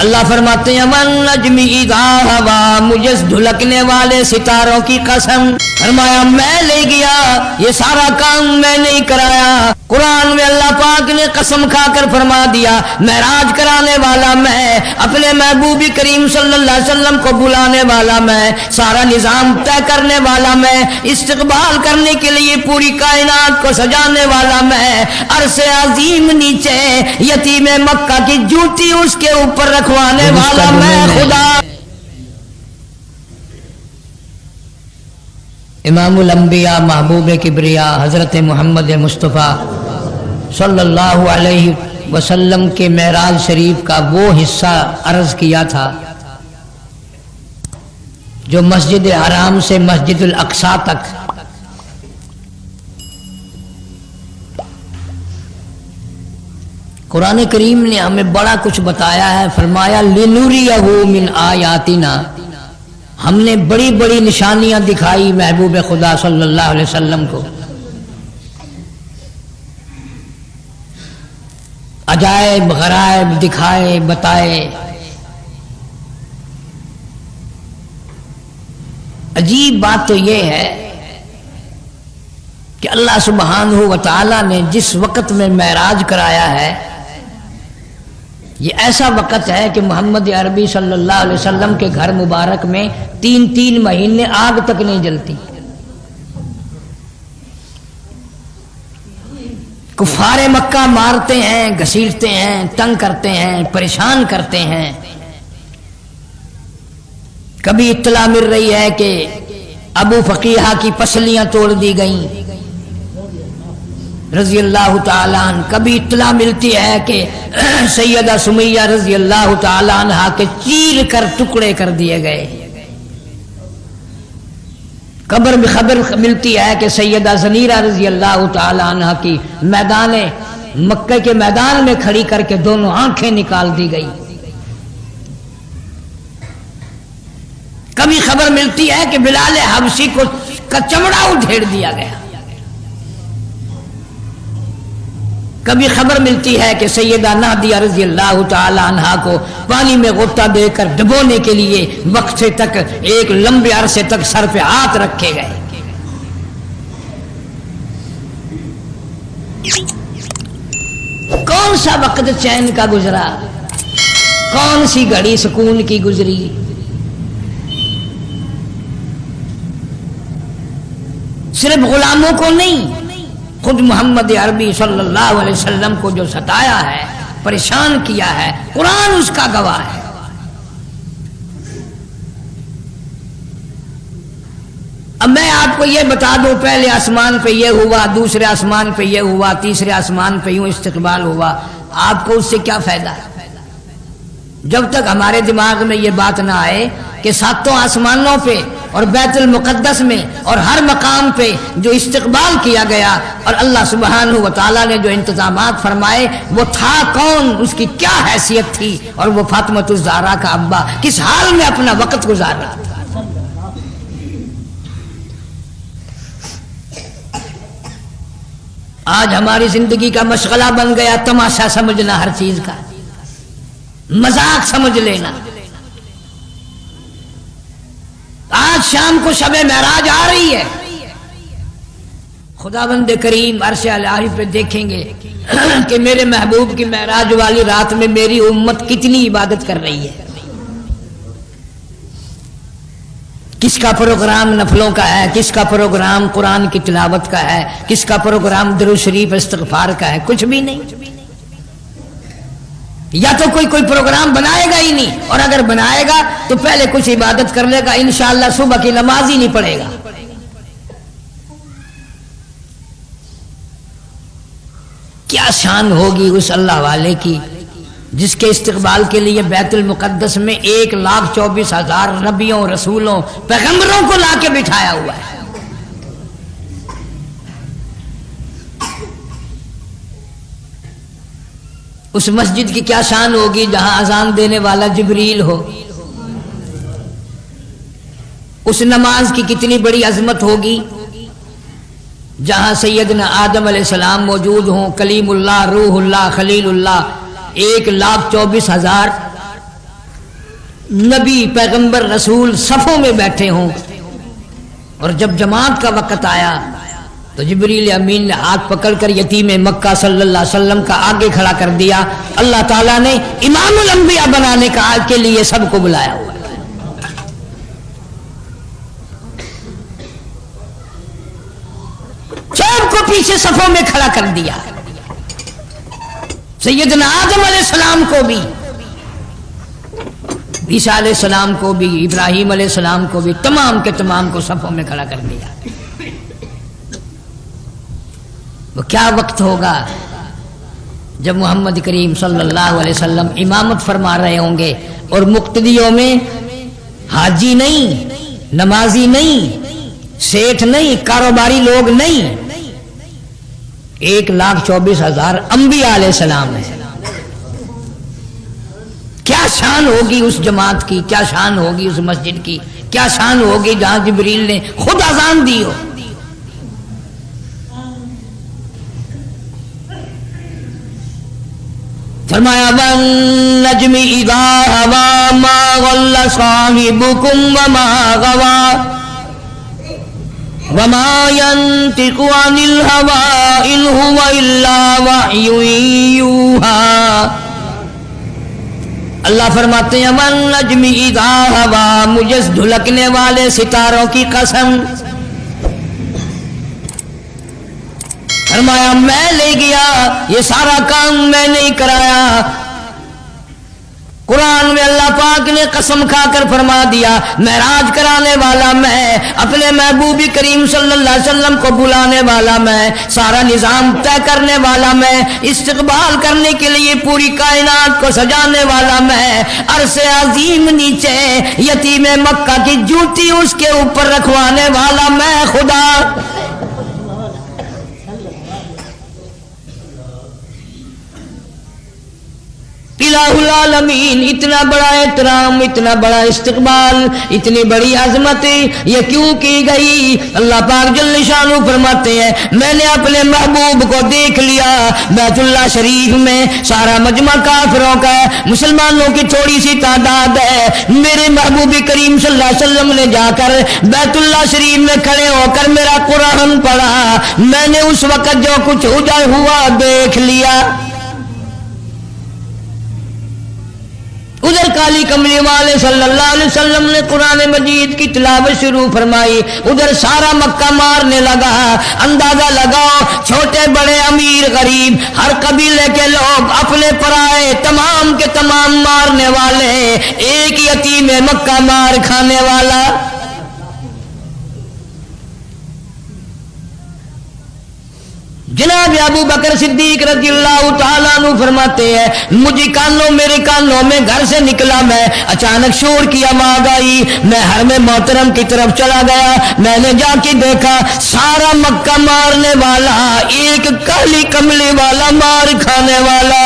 اللہ فرماتے ہیں من نجم اذا ہوا، مجھے دھلکنے والے ستاروں کی قسم، فرمایا میں لے گیا، یہ سارا کام میں نہیں کرایا۔ قرآن میں اللہ پاک نے قسم کھا کر فرما دیا معراج کرانے والا میں، اپنے محبوب کریم صلی اللہ علیہ وسلم کو بلانے والا میں، سارا نظام طے کرنے والا میں، استقبال کرنے کے لیے پوری کائنات کو سجانے والا میں، عرش عظیم نیچے یتیم مکہ کی جوتی اس کے اوپر رکھوانے والا میں خدا۔ امام الانبیاء محبوب کبریا حضرت محمد مصطفیٰ صلی اللہ علیہ وسلم کے معراج شریف کا وہ حصہ عرض کیا تھا جو مسجد حرام سے مسجد الاقصی تک قرآن کریم نے ہمیں بڑا کچھ بتایا ہے۔ فرمایا لِنُرِيَهُ مِنْ آیاتنا، ہم نے بڑی بڑی نشانیاں دکھائی محبوب خدا صلی اللہ علیہ وسلم کو، عجائب غرائب دکھائے بتائے۔ عجیب بات تو یہ ہے کہ اللہ سبحانہ و تعالی نے جس وقت میں معراج کرایا ہے، یہ ایسا وقت ہے کہ محمد عربی صلی اللہ علیہ وسلم کے گھر مبارک میں 3 مہینے آگ تک نہیں جلتی۔ کفار مکہ مارتے ہیں، گھسیٹتے ہیں، تنگ کرتے ہیں، پریشان کرتے ہیں۔ کبھی اطلاع مل رہی ہے کہ ابو فقیہہ کی پسلیاں توڑ دی گئیں رضی اللہ تعالیٰ عنہ، کبھی اطلاع ملتی ہے کہ سیدہ سمیہ رضی اللہ تعالیٰ عنہ کے چیر کر ٹکڑے کر دیے گئے۔ خبر ملتی ہے کہ سیدہ زنیرہ رضی اللہ تعالیٰ عنہ کی میدان مکہ کے میدان میں کھڑی کر کے دونوں آنکھیں نکال دی گئی۔ کبھی خبر ملتی ہے کہ بلال حبشی کا چمڑا ادھیڑ دیا گیا۔ کبھی خبر ملتی ہے کہ سیدہ نادیہ رضی اللہ تعالی عنہا کو پانی میں غوطہ دے کر ڈبونے کے لیے وقفے تک ایک لمبے عرصے تک سر پہ ہاتھ رکھے گئے۔ کون سا وقت چین کا گزرا، کون سی گھڑی سکون کی گزری۔ صرف غلاموں کو نہیں، خود محمد عربی صلی اللہ علیہ وسلم کو جو ستایا ہے، پریشان کیا ہے، قرآن اس کا گواہ ہے۔ اب میں آپ کو یہ بتا دوں، پہلے آسمان پہ یہ ہوا، دوسرے آسمان پہ یہ ہوا، تیسرے آسمان پہ یوں استقبال ہوا، آپ کو اس سے کیا فائدہ؟ جب تک ہمارے دماغ میں یہ بات نہ آئے کہ 7 آسمانوں پہ اور بیت المقدس میں اور ہر مقام پہ جو استقبال کیا گیا اور اللہ سبحانہ و تعالیٰ نے جو انتظامات فرمائے، وہ تھا کون، اس کی کیا حیثیت تھی، اور وہ فاطمۃ الزہرا کا ابا کس حال میں اپنا وقت گزار رہا تھا۔ آج ہماری زندگی کا مشغلہ بن گیا تماشا سمجھنا، ہر چیز کا مذاق سمجھ لینا۔ آج شام کو شب معراج آ رہی ہے، خداوند کریم عرش الہی پہ دیکھیں گے کہ میرے محبوب کی معراج والی رات میں میری امت کتنی عبادت کر رہی ہے، کس کا پروگرام نفلوں کا ہے، کس کا پروگرام قرآن کی تلاوت کا ہے، کس کا پروگرام درود شریف استغفار کا ہے، کچھ بھی نہیں۔ یا تو کوئی پروگرام بنائے گا ہی نہیں، اور اگر بنائے گا تو پہلے کچھ عبادت کر لے گا، انشاءاللہ صبح کی نماز ہی نہیں پڑھے گا۔ کیا شان ہوگی اس اللہ والے کی جس کے استقبال کے لیے بیت المقدس میں 1,24,000 نبیوں، رسولوں، پیغمبروں کو لا کے بٹھایا ہوا ہے۔ اس مسجد کی کیا شان ہوگی جہاں اذان دینے والا جبریل ہو، اس نماز کی کتنی بڑی عظمت ہوگی جہاں سیدنا آدم علیہ السلام موجود ہوں، کلیم اللہ، روح اللہ، خلیل اللہ، 1,24,000 نبی پیغمبر رسول صفوں میں بیٹھے ہوں، اور جب جماعت کا وقت آیا تو جبریل امین نے ہاتھ پکڑ کر یتیم مکہ صلی اللہ علیہ وسلم کا آگے کھڑا کر دیا. اللہ تعالیٰ نے امام الانبیاء بنانے کا آج کے لیے سب کو بلایا ہوا. سب کو پیچھے صفوں میں کھڑا کر دیا. سیدنا آدم علیہ السلام کو بھی، عیسیٰ علیہ السلام کو بھی، ابراہیم علیہ السلام کو بھی، تمام کے تمام کو صفوں میں کھڑا کر دیا. وہ کیا وقت ہوگا جب محمد کریم صلی اللہ علیہ وسلم امامت فرما رہے ہوں گے اور مقتدیوں میں حاجی نہیں، نمازی نہیں، سیٹھ نہیں، کاروباری لوگ نہیں، 1,24,000 انبیاء علیہ السلام ہیں. کیا شان ہوگی اس جماعت کی، کیا شان ہوگی اس مسجد کی، کیا شان ہوگی جہاں جبریل نے خود اذان دی ہو. فرمایا وَالنَّجْمِ إِذَا هَوَىٰ مَا ضَلَّ صَاحِبُكُمْ وَمَا غَوَىٰ وَمَا يَنطِقُ عَنِ الْهَوَىٰ إِنْ هُوَ إِلَّا وَحْيٌ يُوحَىٰ. اللہ فرماتے ہیں وَالنَّجْمِ إِذَا هَوَىٰ، مجھے دھلکنے والے ستاروں کی قسم. فرمایا میں لے گیا، یہ سارا کام میں نہیں کرایا. قرآن میں اللہ پاک نے قسم کھا کر فرما دیا معراج کرانے والا میں، اپنے محبوب کریم صلی اللہ علیہ وسلم کو بلانے والا میں، سارا نظام طے کرنے والا میں، استقبال کرنے کے لیے پوری کائنات کو سجانے والا میں، عرش عظیم نیچے یتیم مکہ کی جوتی اس کے اوپر رکھوانے والا میں خدا. الہ العالمین. اتنا بڑا احترام، اتنا بڑا استقبال، اتنی بڑی عظمت یہ کیوں کی گئی؟ اللہ پاک جل شانہ فرماتے ہیں میں نے اپنے محبوب کو دیکھ لیا بیت اللہ شریف میں، سارا مجمع کافروں کا ہے، مسلمانوں کی تھوڑی سی تعداد ہے. میرے محبوب کریم صلی اللہ علیہ وسلم نے جا کر بیت اللہ شریف میں کھڑے ہو کر میرا قرآن پڑھا. میں نے اس وقت جو کچھ ہوا دیکھ لیا. ادھر کالی کملی والے صلی اللہ علیہ وسلم نے قرآن مجید کی تلاوت شروع فرمائی، ادھر سارا مکہ مارنے لگا. اندازہ لگاؤ چھوٹے بڑے امیر غریب ہر قبیلے کے لوگ اپنے پرائے تمام کے تمام مارنے والے، ایک یتیم مکہ مار کھانے والا. جناب ابو بکر صدیق رضی اللہ تعالیٰ عنہ فرماتے ہیں میرے کانوں میں گھر سے نکلا میں، اچانک شور کی آواز آئی. میں حرم محترم کی طرف چلا گیا. میں نے جا کے دیکھا سارا مکہ مارنے والا، ایک کالی کملی والا مار کھانے والا.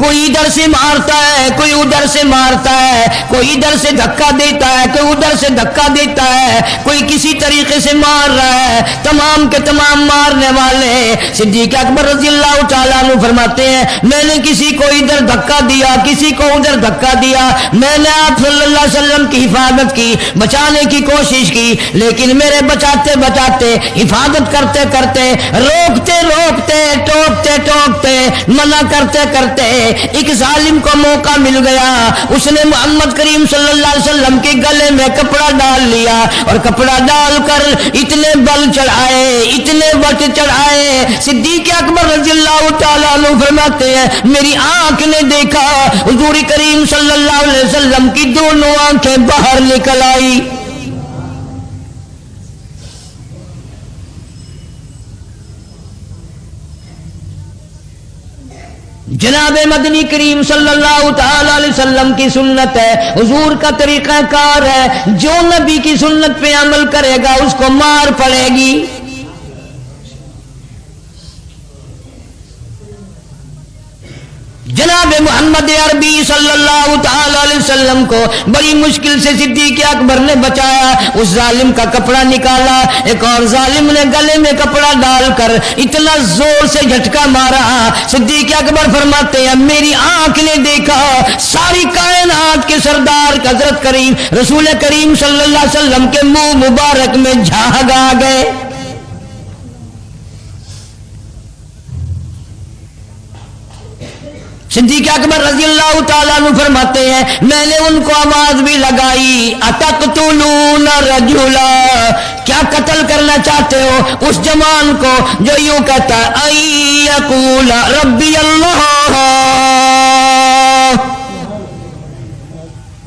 کوئی ادھر سے مارتا ہے، کوئی ادھر سے مارتا ہے، کوئی ادھر سے دھکا دیتا ہے، کوئی ادھر سے دھکا دیتا ہے، کوئی کسی طریقے سے مار رہا ہے. تمام کے تمام مارنے والے. صدیق اکبر رضی اللہ تعالیٰ عنہ فرماتے ہیں میں نے کسی کو ادھر دھکا دیا، کسی کو ادھر دھکا دیا. میں نے آپ صلی اللہ علیہ وسلم کی حفاظت کی، بچانے کی کوشش کی، لیکن میرے بچاتے بچاتے، حفاظت کرتے کرتے، روکتے روکتے، ٹوکتے ٹوکتے، منع کرتے کرتے ایک ظالم کو موقع مل گیا. اس نے محمد کریم صلی اللہ علیہ وسلم کے گلے میں کپڑا ڈال لیا اور کپڑا ڈال کر اتنے بل چڑھائے، اتنے وقت چڑھائے. صدیق اکبر رضی اللہ تعالیٰ عنہ فرماتے ہیں میری آنکھ نے دیکھا حضور کریم صلی اللہ علیہ وسلم کی دونوں آنکھیں باہر نکل آئی. جناب مدنی کریم صلی اللہ تعالی علیہ وسلم کی سنت ہے، حضور کا طریقہ کار ہے، جو نبی کی سنت پہ عمل کرے گا اس کو مار پڑے گی. جناب محمد عربی صلی اللہ تعالی علیہ وسلم کو بڑی مشکل سے صدیق اکبر نے بچایا. اس ظالم کا کپڑا نکالا, ایک اور ظالم نے گلے میں کپڑا ڈال کر اتنا زور سے جھٹکا مارا. صدیق اکبر فرماتے ہیں میری آنکھ نے دیکھا ساری کائنات کے سردار حضرت کریم رسول کریم صلی اللہ علیہ وسلم کے منہ مبارک میں جھاگ آ گئے. صدیق اکبر رضی اللہ تعالیٰ عنہ فرماتے ہیں میں نے ان کو آواز بھی لگائی اتقتلون رجلا, کیا قتل کرنا چاہتے ہو اس جوان کو جو یوں کہتا ای یقول ربی اللہ,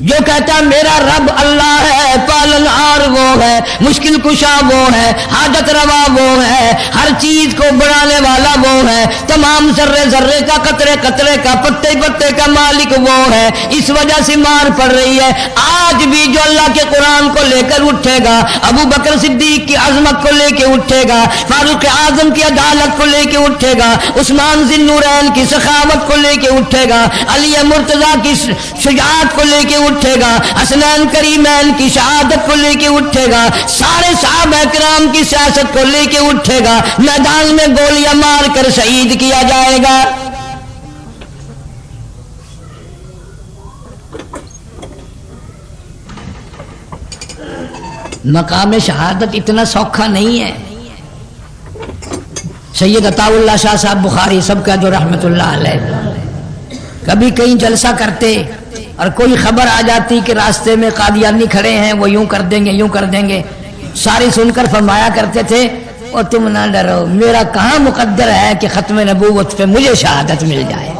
جو کہتا میرا رب اللہ ہے, پالن ہار وہ ہے, مشکل کشا وہ ہے, حاجت روا وہ ہے, ہر چیز کو بڑھانے والا وہ ہے, تمام ذرے ذرے کا قطرے قطرے کا پتے پتے کا مالک وہ ہے. اس وجہ سے مار پڑ رہی ہے. آج بھی جو اللہ کے قرآن کو لے کر اٹھے گا, ابو بکر صدیق کی عظمت کو لے کے اٹھے گا, فاروق اعظم کی عدالت کو لے کے اٹھے گا, عثمان ذی النورین کی سخاوت کو لے کے اٹھے گا, علی مرتضیٰ کی شجاعت کو لے کے اٹھے گا, حسنین کریمین کی شہادت کو لے کے اٹھے گا, سارے صحابہ کرام کی سیاست کو لے کے اٹھے گا, میدان میں گولیاں مار کر شہید کیا جائے گا. مقام شہادت اتنا سوکھا نہیں ہے. سید عطا اللہ شاہ صاحب بخاری سب کا جو رحمت اللہ علیہ کبھی کہیں جلسہ کرتے اور کوئی خبر آ جاتی کہ راستے میں قادیانی کھڑے ہیں, وہ یوں کر دیں گے یوں کر دیں گے, ساری سن کر فرمایا کرتے تھے اور تم نہ ڈرو, میرا کہاں مقدر ہے کہ ختم نبوت پہ مجھے شہادت مل جائے.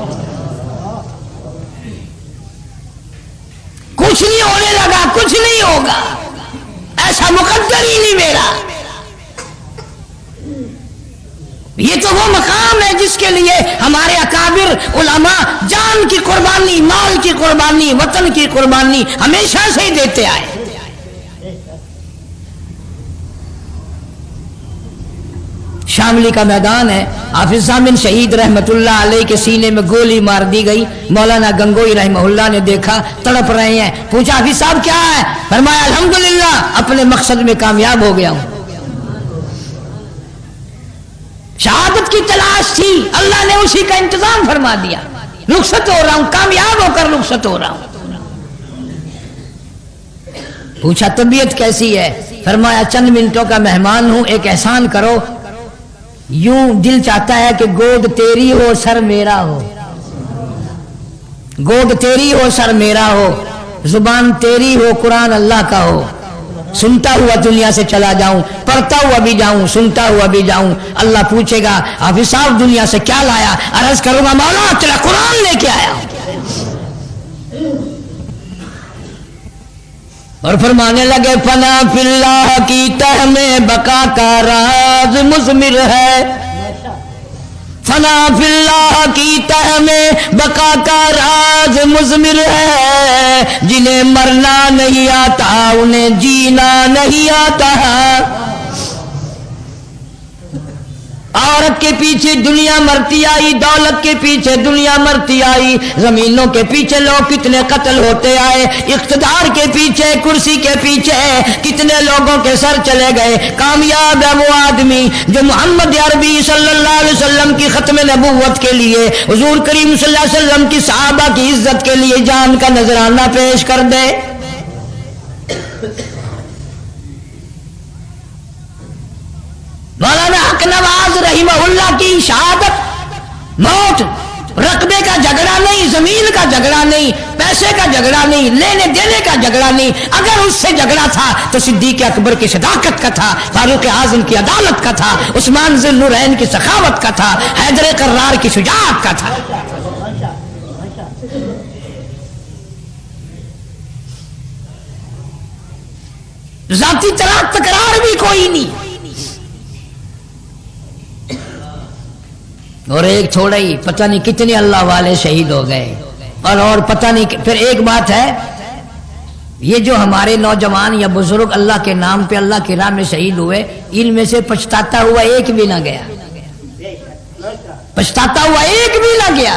کچھ نہیں ہونے لگا, کچھ نہیں ہوگا, ایسا مقدر ہی نہیں میرا. یہ تو وہ مقام ہے جس کے لیے ہمارے اکابر علماء جان کی قربانی, مال کی قربانی, وطن کی قربانی ہمیشہ سے ہی دیتے آئے. شاملی کا میدان ہے, حافظ ضامن شہید رحمت اللہ علیہ کے سینے میں گولی مار دی گئی. مولانا گنگوئی رحمہ اللہ نے دیکھا تڑپ رہے ہیں, پوچھا حافظ صاحب کیا ہے؟ فرمایا الحمدللہ اپنے مقصد میں کامیاب ہو گیا ہوں. شہادت کی تلاش تھی, اللہ نے اسی کا انتظام فرما دیا. رخصت ہو رہا ہوں, کامیاب ہو کر رخصت ہو رہا ہوں. پوچھا طبیعت کیسی ہے؟ فرمایا چند منٹوں کا مہمان ہوں, ایک احسان کرو, یوں دل چاہتا ہے کہ گود تیری ہو سر میرا ہو, گود تیری ہو سر میرا ہو, زبان تیری ہو قرآن اللہ کا ہو, سنتا ہوا دنیا سے چلا جاؤں, پڑھتا ہوا بھی جاؤں, سنتا ہوا بھی جاؤں. اللہ پوچھے گا حافظ صاحب دنیا سے کیا لایا؟ عرض کروں گا مولا تیرا قرآن لے کے آیا ہوں. اور فرمانے لگے فنا فی اللہ کی تہ میں بقا کا راز مضمر ہے, فنا فی اللہ کی تہ میں بقا کا راز مضمر ہے, جنہیں مرنا نہیں آتا انہیں جینا نہیں آتا. عورت کے پیچھے دنیا مرتی آئی, دولت کے پیچھے دنیا مرتی آئی, زمینوں کے پیچھے لوگ کتنے قتل ہوتے آئے, اقتدار کے پیچھے, کرسی کے پیچھے کتنے لوگوں کے سر چلے گئے. کامیاب ہے وہ آدمی جو محمد عربی صلی اللہ علیہ وسلم کی ختم نبوت کے لیے, حضور کریم صلی اللہ علیہ وسلم کی صحابہ کی عزت کے لیے جان کا نذرانہ پیش کر دے. مولانا حق نواز رحمہ اللہ کی شہادت موت رقبے کا جھگڑا نہیں, زمین کا جھگڑا نہیں, پیسے کا جھگڑا نہیں, لینے دینے کا جھگڑا نہیں. اگر اس سے جھگڑا تھا تو صدیق اکبر کی صداقت کا تھا, فاروق اعظم کی عدالت کا تھا, عثمان ذی النورین کی سخاوت کا تھا, حیدر کرار کی شجاعت کا تھا. ذاتی تکرار بھی کوئی نہیں. اور ایک چھوڑا ہی پتہ نہیں کتنے اللہ والے شہید ہو گئے. اور پتہ نہیں. پھر ایک بات ہے, یہ جو ہمارے نوجوان یا بزرگ اللہ کے نام پہ اللہ کی راہ میں شہید ہوئے, ان میں سے پچھتاتا ہوا ایک بھی نہ گیا, پچھتاتا ہوا ایک بھی نہ گیا.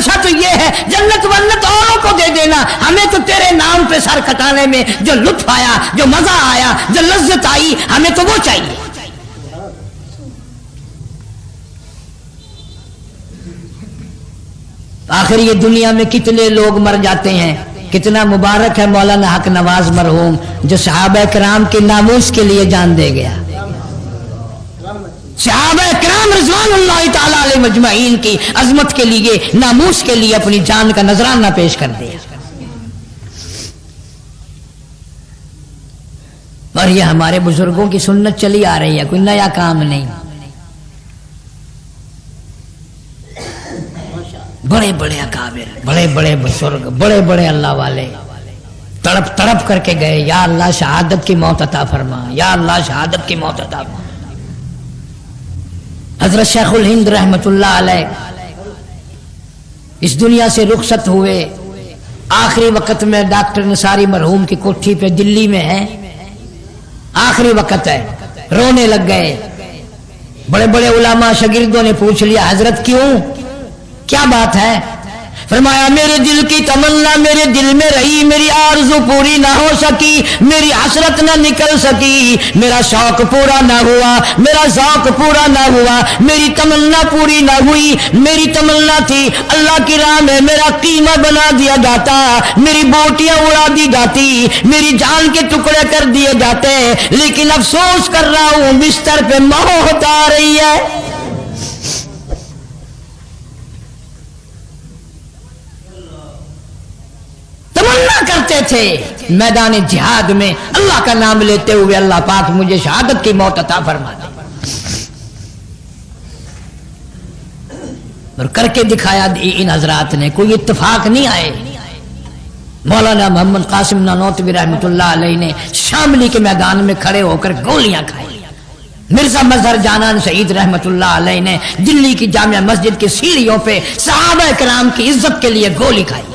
منشا تو یہ ہے جنت ونت اوروں کو دے دینا، ہمیں تو تیرے نام پہ سر کٹانے میں جو لطف آیا، جو مزہ آیا، جو لذت آئی، ہمیں تو وہ چاہیے۔ آخر یہ دنیا میں کتنے لوگ مر جاتے ہیں، کتنا مبارک ہے مولانا حق نواز مرحوم جو صحابہ کرام کے ناموس کے لیے جان دے گیا، صحابہ کرام رضوان اللہ تعالی علیہ مجمعین کی عظمت کے لیے، ناموس کے لیے اپنی جان کا نذرانہ پیش کر دیا۔ اور یہ ہمارے بزرگوں کی سنت چلی آ رہی ہے، کوئی نیا کام نہیں۔ بڑے بڑے اکابر، بڑے بڑے بزرگ، بڑے بڑے اللہ والے تڑپ تڑپ کر کے گئے، یا اللہ شہادت کی موت عطا فرما، یا اللہ شہادت کی موت عطا فرما۔ حضرت شیخ الہند رحمت اللہ علیہ اس دنیا سے رخصت ہوئے، آخری وقت میں ڈاکٹر نصاری مرحوم کی کوٹھی پہ دلی میں ہے، آخری وقت ہے، رونے لگ گئے۔ بڑے بڑے علماء شاگردوں نے پوچھ لیا حضرت کیوں، کیا بات ہے؟ فرمایا میرے دل کی تمنا میرے دل میں رہی، میری آرزو پوری نہ ہو سکی، میری حسرت نہ نکل سکی، میرا شوق پورا نہ ہوا، میرا ذوق پورا نہ ہوا، میری تمنا پوری نہ ہوئی۔ میری تمنا تھی اللہ کی راہ میں میرا قیمہ بنا دیا جاتا، میری بوٹیاں اڑا دی جاتی، میری جان کے ٹکڑے کر دیے جاتے، لیکن افسوس کر رہا ہوں بستر پہ موت آ رہی ہے۔ تمنا کرتے تھے میدان جہاد میں اللہ کا نام لیتے ہوئے اللہ پاک مجھے شہادت کی موت عطا فرما دے، اور کر کے دکھایا ان حضرات نے، کوئی اتفاق نہیں آئے۔ مولانا محمد قاسم نانوتوی رحمت اللہ علیہ نے شاملی کے میدان میں کھڑے ہو کر گولیاں کھائی، مرزا مظہر جانان شہید رحمت اللہ علیہ نے دلی کی جامع مسجد کی سیڑھیوں پہ صحابہ کرام کی عزت کے لیے گولی کھائی۔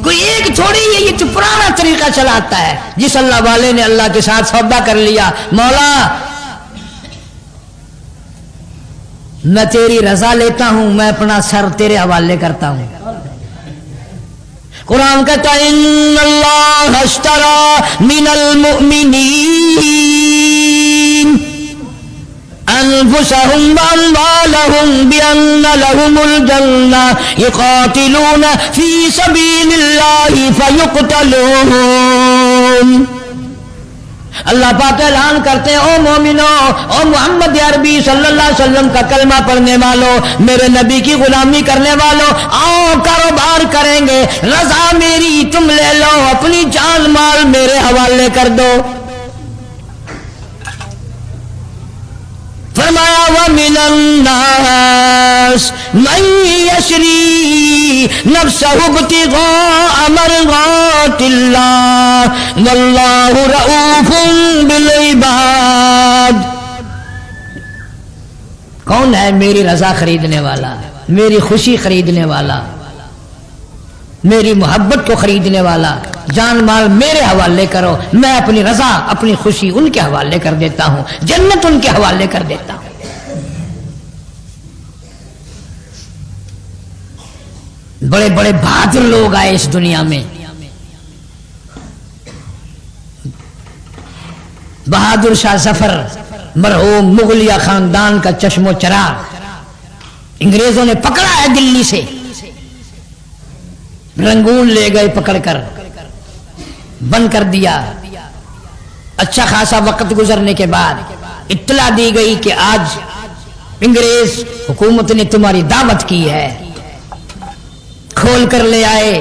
کوئی ایک تھوڑی ہے، یہ تو پرانا طریقہ چلاتا ہے۔ جس اللہ والے نے اللہ کے ساتھ سودا کر لیا، مولا میں تیری رضا لیتا ہوں، میں اپنا سر تیرے حوالے کرتا ہوں۔ قرآن کہتا ہے ان اللہ اشتری من المؤمنین انفسهم واموالهم بان لهم الجنہ یقاتلون فی سبیل اللہ فیقتلون۔ اللہ پاک اعلان کرتے ہیں او مومنو، او محمد عربی صلی اللہ علیہ وسلم کا کلمہ پڑھنے والوں، میرے نبی کی غلامی کرنے والوں، آؤ کاروبار کریں گے، رضا میری تم لے لو، اپنی جان مال میرے حوالے کر دو۔ فرمایا وَمِنَ النَّاسِ مَن يَشْرِي نَفْسَهُ ابْتِغَاءَ مَرْضَاتِ اللَّهِ وَاللَّهُ رَءُوفٌ بِالْعِبَادِ۔ کون ہے میری رضا خریدنے والا، میری خوشی خریدنے والا، میری محبت کو خریدنے والا؟ جان مال میرے حوالے کرو، میں اپنی رضا اپنی خوشی ان کے حوالے کر دیتا ہوں، جنت ان کے حوالے کر دیتا ہوں۔ بڑے بڑے بہادر لوگ آئے اس دنیا میں، بہادر شاہ ظفر مرحوم مغلیہ خاندان کا چشم و چراغ انگریزوں نے پکڑا ہے دلی سے، رنگون لے گئے پکڑ کر، بند کر دیا۔ اچھا خاصا وقت گزرنے کے بعد اطلاع دی گئی کہ آج انگریز حکومت نے تمہاری دعوت کی ہے، کھول کر لے آئے،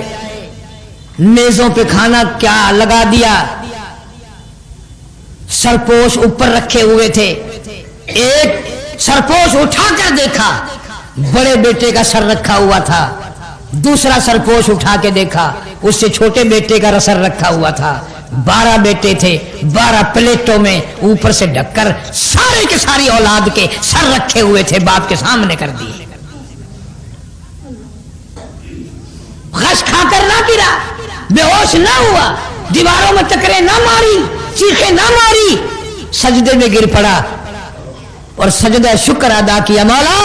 میزوں پہ کھانا کیا لگا دیا، سرپوش اوپر رکھے ہوئے تھے، ایک سرپوش اٹھا کر دیکھا بڑے بیٹے کا سر رکھا ہوا تھا، دوسرا سرپوش اٹھا کے دیکھا اس سے چھوٹے بیٹے کا سر رکھا ہوا تھا، 12 بیٹے تھے، 12 پلیٹوں میں اوپر سے ڈھک کر سارے کے ساری اولاد کے سر رکھے ہوئے تھے، باپ کے سامنے کر دیے۔ غش کھا کر نہ گرا، بے ہوش نہ ہوا، دیواروں میں ٹکرے نہ ماری، چیخے نہ ماری، سجدے میں گر پڑا، اور سجدہ شکر ادا کیا مولا،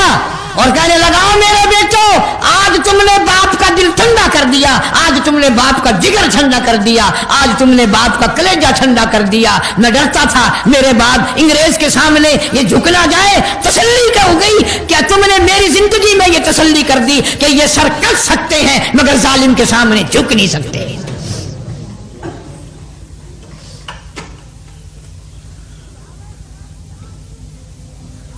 اور کہنے لگا میرے بیٹو آج تم نے باپ کا دل ٹھنڈا کر دیا، آج تم نے باپ کا جگر ٹھنڈا کر دیا، آج تم نے باپ کا کلیجہ ٹھنڈا کر دیا۔ میں ڈرتا تھا میرے بعد انگریز کے سامنے یہ جھک نہ جائے، تسلی ہو گئی کیا تم نے میری زندگی میں یہ تسلی کر دی کہ یہ سر کٹ سکتے ہیں مگر ظالم کے سامنے جھک نہیں سکتے۔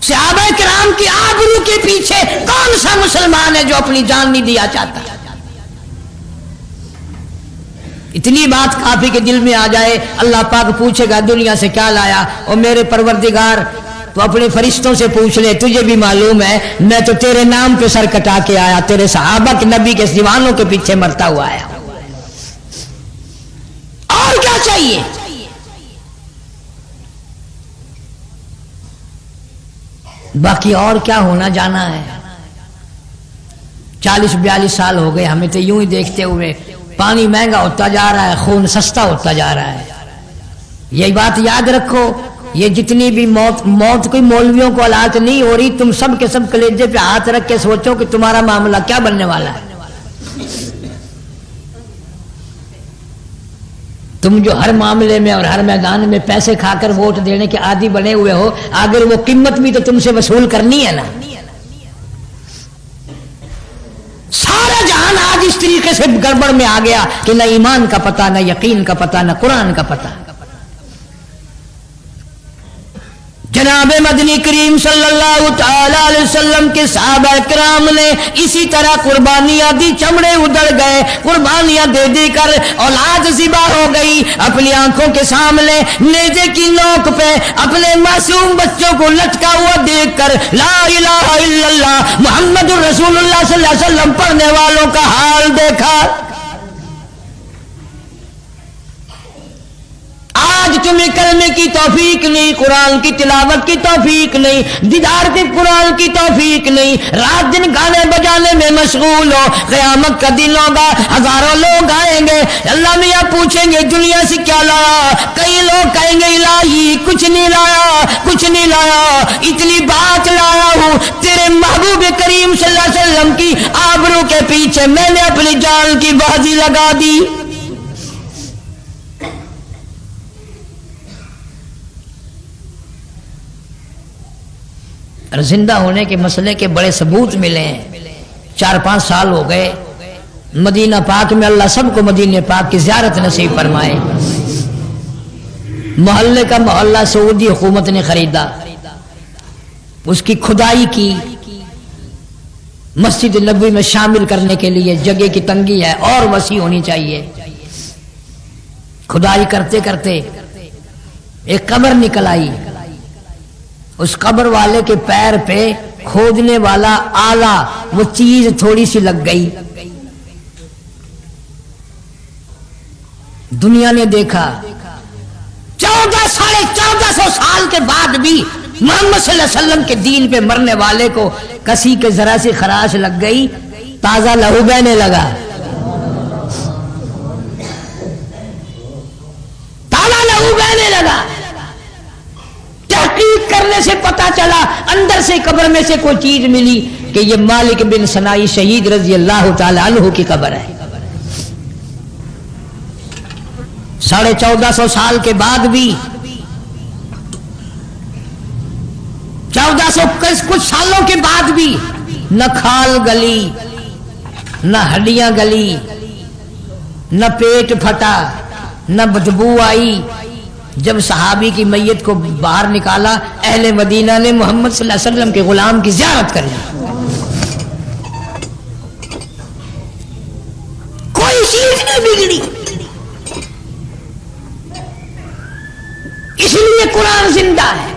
صحابہ کرام کی آبرو کے پیچھے کون سا مسلمان ہے جو اپنی جان نہیں دیا چاہتا؟ اتنی بات کافی کے دل میں آ جائے، اللہ پاک پوچھے گا دنیا سے کیا لایا؟ اور میرے پروردگار تو اپنے فرشتوں سے پوچھ لے، تجھے بھی معلوم ہے میں تو تیرے نام پہ سر کٹا کے آیا، تیرے صحابہ کے نبی کے دیوانوں کے پیچھے مرتا ہوا آیا، اور کیا چاہیے؟ باقی اور کیا ہونا جانا ہے؟ 40-42 سال ہو گئے ہمیں تو یوں ہی دیکھتے ہوئے، پانی مہنگا ہوتا جا رہا ہے، خون سستا ہوتا جا رہا ہے۔ یہی بات یاد رکھو، یہ جتنی بھی موت کوئی مولویوں کو ہلاک نہیں ہو رہی، تم سب کے سب کلیجے پہ ہاتھ رکھ کے سوچو کہ تمہارا معاملہ کیا بننے والا ہے۔ تم جو ہر معاملے میں اور ہر میدان میں پیسے کھا کر ووٹ دینے کے عادی بنے ہوئے ہو، اگر وہ قیمت بھی تو تم سے وصول کرنی ہے نا۔ سارا جہان آج اس طریقے سے گڑبڑ میں آ گیا کہ نہ ایمان کا پتہ، نہ یقین کا پتہ، نہ قرآن کا پتہ۔ جناب مدنی کریم صلی اللہ تعالی علیہ وسلم کے صحابہ کرام نے اسی طرح قربانیاں دی، چمڑے ادھڑ گئے، قربانیاں دے دے کر اولاد ذبح ہو گئی، اپنی آنکھوں کے سامنے نیزے کی نوک پہ اپنے معصوم بچوں کو لٹکا ہوا دیکھ کر لا الہ الا اللہ محمد الرسول اللہ صلی اللہ علیہ وسلم پڑھنے والوں کا حال دیکھا۔ آج تمہیں کلمے کی توفیق نہیں، قرآن کی تلاوت کی توفیق نہیں، دیدار کے قرآن کی توفیق نہیں، رات دن گانے بجانے میں مشغول ہو، قیامت کا دن ہوگا، ہزاروں لوگ آئیں گے، اللہ میاں پوچھیں گے دنیا سے کیا لایا؟ کئی لوگ کہیں گے الہی کچھ نہیں لایا، کچھ نہیں لایا، اتنی بات لایا ہوں تیرے محبوب کریم صلی اللہ علیہ وسلم کی آبرو کے پیچھے میں نے اپنی جان کی بازی لگا دی۔ اور زندہ ہونے کے مسئلے کے بڑے ثبوت ملے ہیں۔ 4-5 سال ہو گئے مدینہ پاک میں، اللہ سب کو مدینہ پاک کی زیارت نصیب فرمائے۔ محلے کا محلہ سعودی حکومت نے خریدا، اس کی کھدائی کی، مسجد نبوی میں شامل کرنے کے لیے جگہ کی تنگی ہے اور وسیع ہونی چاہیے۔ کھدائی کرتے کرتے ایک قبر نکل آئی، اس قبر والے کے پیر پہ کھودنے والا آلہ وہ چیز تھوڑی سی لگ گئی۔ دنیا نے دیکھا 1400 سال کے بعد بھی محمد صلی اللہ علیہ وسلم کے دین پہ مرنے والے کو کسی کے ذرا سی خراش لگ گئی، تازہ لہو بہنے لگا، تازہ لہو بہنے لگا۔ تحقیق کرنے سے پتا چلا اندر سے قبر میں سے کوئی چیز ملی کہ یہ مالک بن سنائی شہید رضی اللہ تعالی عنہ کی قبر ہے۔ 1450 سال کے بعد بھی، 1400 کچھ سالوں کے بعد بھی نہ کھال گلی، نہ ہڈیاں گلی، نہ پیٹ پھٹا، نہ بدبو آئی۔ جب صحابی کی میت کو باہر نکالا، اہل مدینہ نے محمد صلی اللہ علیہ وسلم کے غلام کی زیارت کر لی۔ کوئی چیز نہیں بگڑی، اس لیے قرآن زندہ ہے۔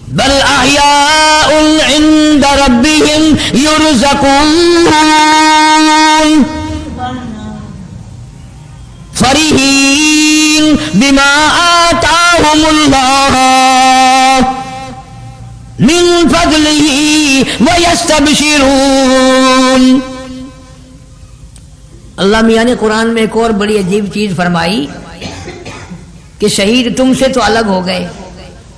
بل احیاء عند ربهم یرزقون فرحین بما آتاهم اللہ من فضلہ ویستبشرون۔ اللہ میاں نے قرآن میں ایک اور بڑی عجیب چیز فرمائی کہ شہید تم سے تو الگ ہو گئے،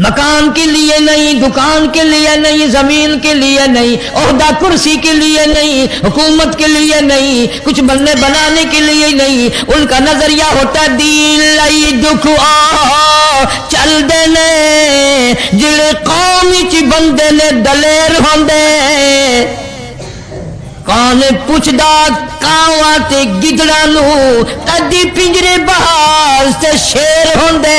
مکان کے لیے نہیں، دکان کے لیے نہیں، زمین کے لیے نہیں، عہدہ کرسی کے لیے نہیں، حکومت کے لیے نہیں، کچھ بننے بنانے کے لیے نہیں، ان کا نظریہ ہوتا دین لئی دکھ آ چل دینے جڑے قوم وچ بندے نے دلیر ہوندے کون پوچھدا کاواں تے گدڑاں نوں کدی پنجرے باز تے شیر ہوندے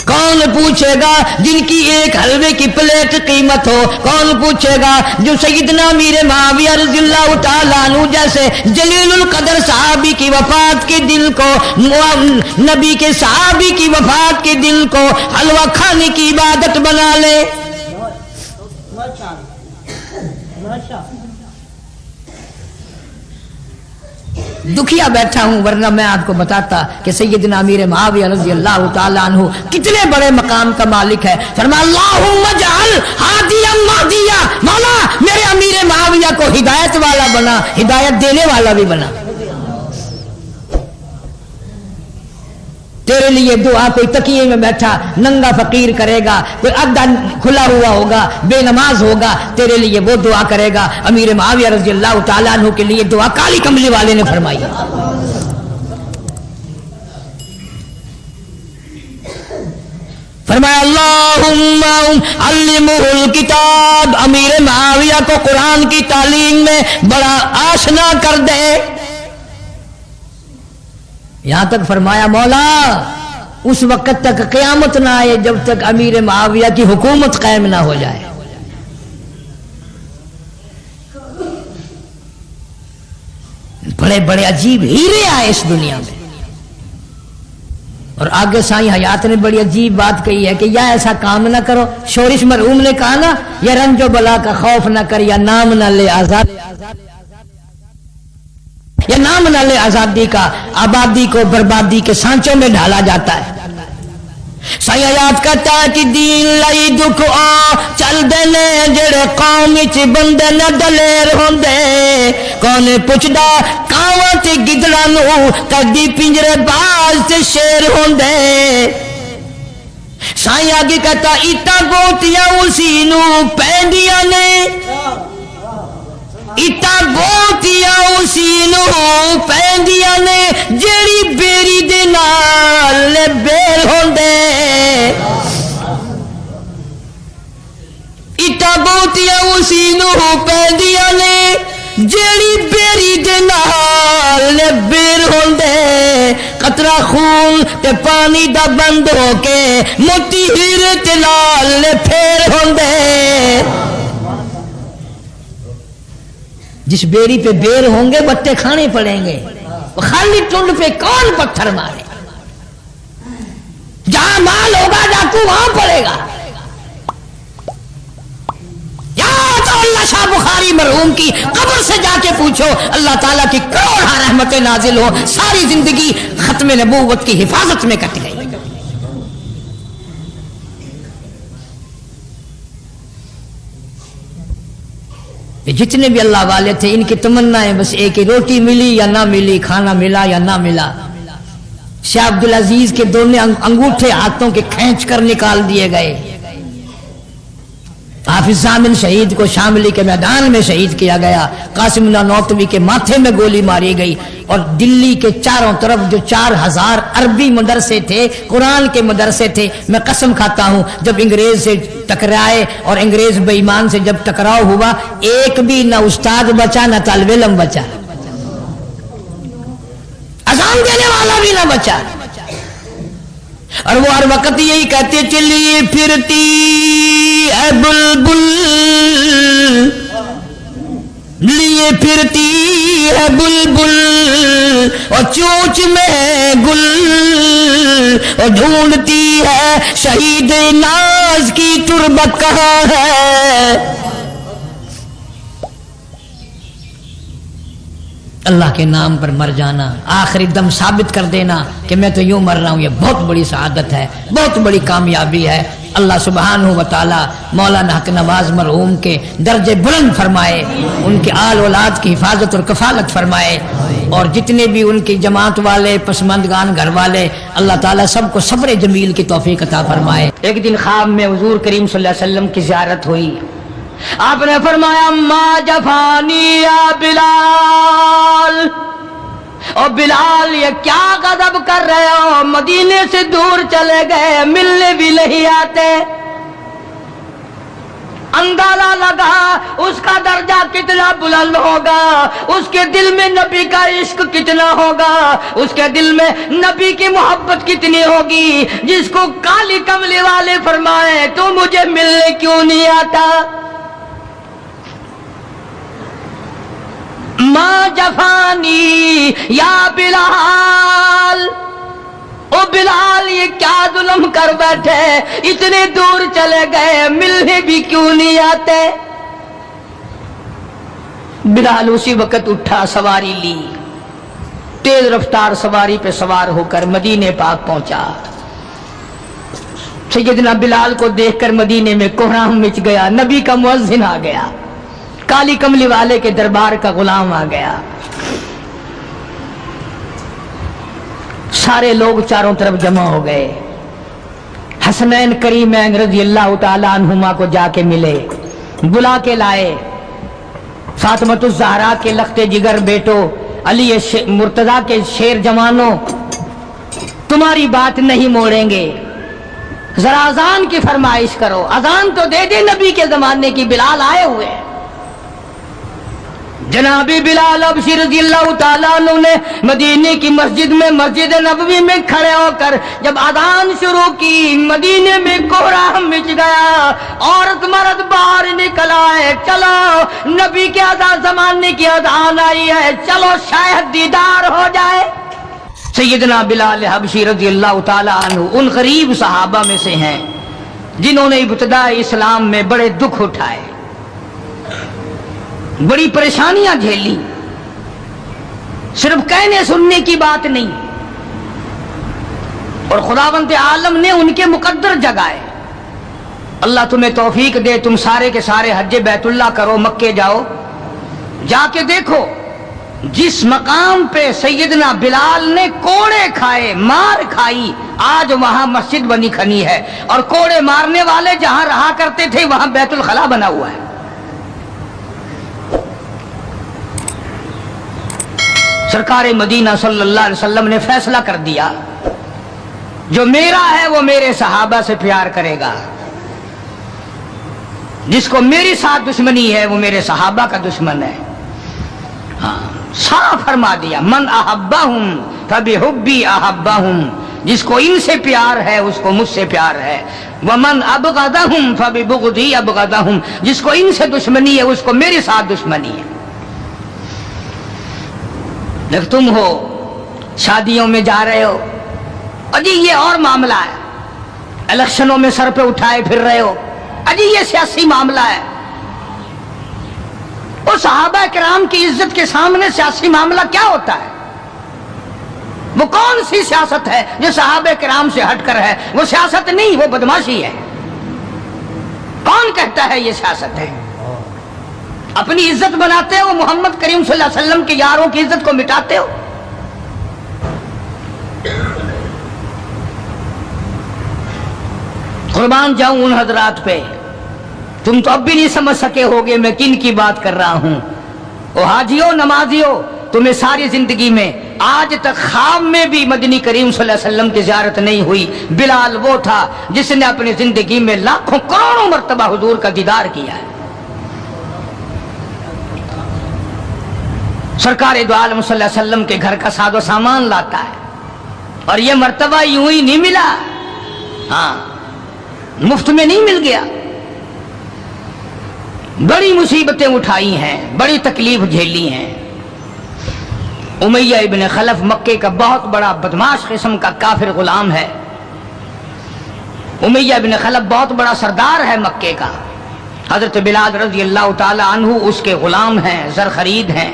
کون پوچھے گا جن کی ایک حلوے کی پلیٹ قیمت ہو، کون پوچھے گا جو سیدنا امیر معاویہ رضی اللہ تعالیٰ عنہ جیسے جلیل القدر صحابی کی وفات کے دن کو، نبی کے صحابی کی وفات کے دن کو حلوہ کھانے کی عبادت بنا لے۔ دکھیا بیٹھا ہوں ورنہ میں آپ کو بتاتا کہ سیدنا امیر معاویہ رضی اللہ تعالیٰ عنہ کتنے بڑے مقام کا مالک ہے۔ فرمایا اللہم اجعل ہادیا مہدیا، مولا میرے امیر معاویہ کو ہدایت والا بنا، ہدایت دینے والا بھی بنا۔ تیرے لیے دعا کوئی تکیے میں بیٹھا ننگا فقیر کرے گا، کوئی ادھا کھلا ہوا ہوگا بے نماز ہوگا، تیرے لیے وہ دعا کرے گا۔ امیر معاویہ رضی اللہ تعالیٰ عنہ کے لیے دعا کالی کملی والے نے فرمائی۔ فرمایا اللہم علمہ الکتاب، امیر معاویہ کو قرآن کی تعلیم میں بڑا آشنا کر دے۔ یہاں تک فرمایا مولا اس وقت تک قیامت نہ آئے جب تک امیر معاویہ کی حکومت قائم نہ ہو جائے۔ بڑے بڑے عجیب ہیرے آئے اس دنیا میں۔ اور آگے سائیں حیات نے بڑی عجیب بات کہی ہے کہ یا ایسا کام نہ کرو، شورش مرحوم نے کہا نا یا رنج و بلا کا خوف نہ کر یا نام نہ لے آزاد، یا نام نہ لے آزادی کا، آبادی کو بربادی کے سانچوں میں ڈھالا جاتا ہے۔ سائیں حیات کہتا ہے کہ دین لئی دکھ آ چل دینے جڑے قوم وچ بندے نہ دلیر ہوندے کون پوچھدا کاواں تے گدڑاں نوں کدی پنجرے باز تے شیر ہوندے۔ سائیں آگے کہتا اٹا گوتیاں اسی نوں پیندیاں نے، اٹا گوتیاں اسی نوں پیندیاں نے جیڑی بیری دے نال بیر ہوندے۔ اٹا گوتیاں اسی نوں پیندیاں نے جیڑی بیری دے نال بیر ہوندے۔ قطرہ خون تے پانی دا بند ہو کے موتی ہیرے تے لال پھیر ہوندے۔ جس بیری پہ بیر ہوں گے بٹے کھانے پڑیں گے، خالی ٹنڈ پہ کون پتھر مارے؟ جہاں مال ہوگا ڈاکو وہاں پڑے گا۔ یا تو اللہ شاہ بخاری مرحوم کی قبر سے جا کے پوچھو، اللہ تعالیٰ کی کروڑا رحمتیں نازل ہو، ساری زندگی ختم نبوت کی حفاظت میں کٹ گئی۔ جتنے بھی اللہ والے تھے ان کی تمنا ہے بس ایک ہی، روٹی ملی یا نہ ملی، کھانا ملا یا نہ ملا۔ شاہ عبدالعزیز کے دونوں انگوٹھے ہاتھوں کے کھینچ کر نکال دیے گئے۔ حافظ ضامن شہید کو شاملی کے میدان میں شہید کیا گیا، قاسم اللہ نوتوی کے ماتھے میں گولی ماری گئی، اور دلی کے چاروں طرف جو 4000 عربی مدرسے تھے، قرآن کے مدرسے تھے، میں قسم کھاتا ہوں جب انگریز سے ٹکرائے اور انگریز بے ایمان سے جب ٹکراؤ ہوا، ایک بھی نہ استاد بچا نہ طالب علم بچا، اذان دینے والا بھی نہ بچا۔ اور وہ ہر وقت یہی کہتے چلی پھرتی اے بلبل، لیے پھرتی ہے بلبل اور چونچ میں گل، اور ڈھونڈتی ہے شہید ناز کی تربت کہاں ہے۔ اللہ کے نام پر مر جانا، آخری دم ثابت کر دینا کہ میں تو یوں مر رہا ہوں، یہ بہت بڑی سعادت ہے، بہت بڑی کامیابی ہے۔ اللہ سبحانہ و تعالی مولانا حق نواز مرحوم کے درجے بلند فرمائے، ان کے آل اولاد کی حفاظت اور کفالت فرمائے، اور جتنے بھی ان کی جماعت والے پسماندگان گھر والے اللہ تعالیٰ سب کو صبر جمیل کی توفیق عطا فرمائے۔ ایک دن خواب میں حضور کریم صلی اللہ علیہ وسلم کی زیارت ہوئی، آپ نے فرمایا ما جفانی یا بلال، اور بلال یہ کیا غضب کر رہے ہو، مدینے سے دور چلے گئے، ملنے بھی نہیں آتے۔ اندازہ لگا اس کا درجہ کتنا بلند ہوگا، اس کے دل میں نبی کا عشق کتنا ہوگا، اس کے دل میں نبی کی محبت کتنی ہوگی، جس کو کالی کملی والے فرمائے تو مجھے ملنے کیوں نہیں آتا۔ ما جفانی یا بلال، او بلال یہ کیا ظلم کر بیٹھے، اتنے دور چلے گئے، ملنے بھی کیوں نہیں آتے۔ بلال اسی وقت اٹھا، سواری لی، تیز رفتار سواری پہ سوار ہو کر مدینے پاک پہنچا۔ سیدنا بلال کو دیکھ کر مدینے میں کوہرام مچ گیا، نبی کا مؤذن آ گیا، کالی کملی والے کے دربار کا غلام آ گیا، سارے لوگ چاروں طرف جمع ہو گئے۔ حسنین کریمین رضی اللہ تعالی عنہما کو جا کے ملے، بلا کے لائے، فاطمۃ الزہرا کے لخت جگر بیٹو، علی مرتضیٰ کے شیر جوانوں، تمہاری بات نہیں موڑیں گے، ذرا اذان کی فرمائش کرو، اذان تو دے دے، نبی کے زمانے کی، بلال آئے ہوئے۔ جناب بلال حبشی رضی اللہ تعالیٰ عنہ نے مدینے کی مسجد میں، مسجد نبوی میں کھڑے ہو کر جب اذان شروع کی، مدینے میں کوہرام مچ گیا، عورت مرد باہر نکل آئے، چلو نبی کے اذان زمانے کی اذان آئی ہے، چلو شاید دیدار ہو جائے۔ سیدنا بلال حبشی رضی اللہ تعالیٰ عنہ ان غریب صحابہ میں سے ہیں جنہوں نے ابتداء اسلام میں بڑے دکھ اٹھائے، بڑی پریشانیاں جھیلی، صرف کہنے سننے کی بات نہیں، اور خداوند عالم نے ان کے مقدر جگائے۔ اللہ تمہیں توفیق دے، تم سارے کے سارے حج بیت اللہ کرو، مکے جاؤ، جا کے دیکھو جس مقام پہ سیدنا بلال نے کوڑے کھائے، مار کھائی، آج وہاں مسجد بنی کھنی ہے، اور کوڑے مارنے والے جہاں رہا کرتے تھے وہاں بیت الخلا بنا ہوا ہے۔ سرکار مدینہ صلی اللہ علیہ وسلم نے فیصلہ کر دیا، جو میرا ہے وہ میرے صحابہ سے پیار کرے گا، جس کو میری ساتھ دشمنی ہے وہ میرے صحابہ کا دشمن ہے۔ ہاں صاف فرما دیا، من احبہم فبحبی احبہم، جس کو ان سے پیار ہے اس کو مجھ سے پیار ہے، ومن ابغضہم فببغضی ابغضہم، جس کو ان سے دشمنی ہے اس کو میرے ساتھ دشمنی ہے۔ جب تم ہو شادیوں میں جا رہے ہو، اجی یہ اور معاملہ ہے، الیکشنوں میں سر پہ اٹھائے پھر رہے ہو، اجی یہ سیاسی معاملہ ہے۔ وہ صحابہ کرام کی عزت کے سامنے سیاسی معاملہ کیا ہوتا ہے؟ وہ کون سی سیاست ہے جو صحابہ کرام سے ہٹ کر ہے؟ وہ سیاست نہیں، وہ بدماشی ہے۔ کون کہتا ہے یہ سیاست ہے؟ اپنی عزت بناتے ہو، محمد کریم صلی اللہ علیہ وسلم کے یاروں کی عزت کو مٹاتے ہو۔ قربان جاؤں ان حضرات پہ، تم تو اب بھی نہیں سمجھ سکے ہوگے میں کن کی بات کر رہا ہوں۔ او حاجیو، نمازیو، تمہیں ساری زندگی میں آج تک خواب میں بھی مدنی کریم صلی اللہ علیہ وسلم کی زیارت نہیں ہوئی۔ بلال وہ تھا جس نے اپنی زندگی میں لاکھوں کروڑوں مرتبہ حضور کا دیدار کیا ہے۔ سرکار دو عالم صلی اللہ علیہ وسلم کے گھر کا ساز و سامان لاتا ہے، اور یہ مرتبہ یوں ہی نہیں ملا، ہاں مفت میں نہیں مل گیا، بڑی مصیبتیں اٹھائی ہیں، بڑی تکلیف جھیلی ہیں۔ امیہ ابن خلف مکے کا بہت بڑا بدماش قسم کا کافر غلام ہے۔ امیہ ابن خلف بہت بڑا سردار ہے مکے کا، حضرت بلال رضی اللہ تعالی عنہ اس کے غلام ہیں، زر خرید ہیں۔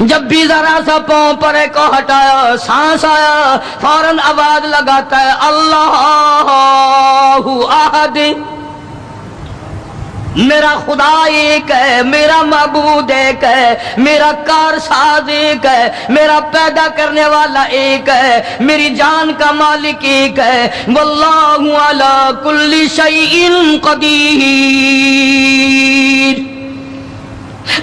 جب بھی ذرا سا پاؤں پر کو ہٹایا سانس آیا فوراً آواز لگاتا ہے اللہ احد، میرا خدا ایک ہے، میرا معبود ایک ہے، میرا کارساز ایک ہے، میرا پیدا کرنے والا ایک ہے، میری جان کا مالک ایک ہے، واللہ علی کل شیء قدیر،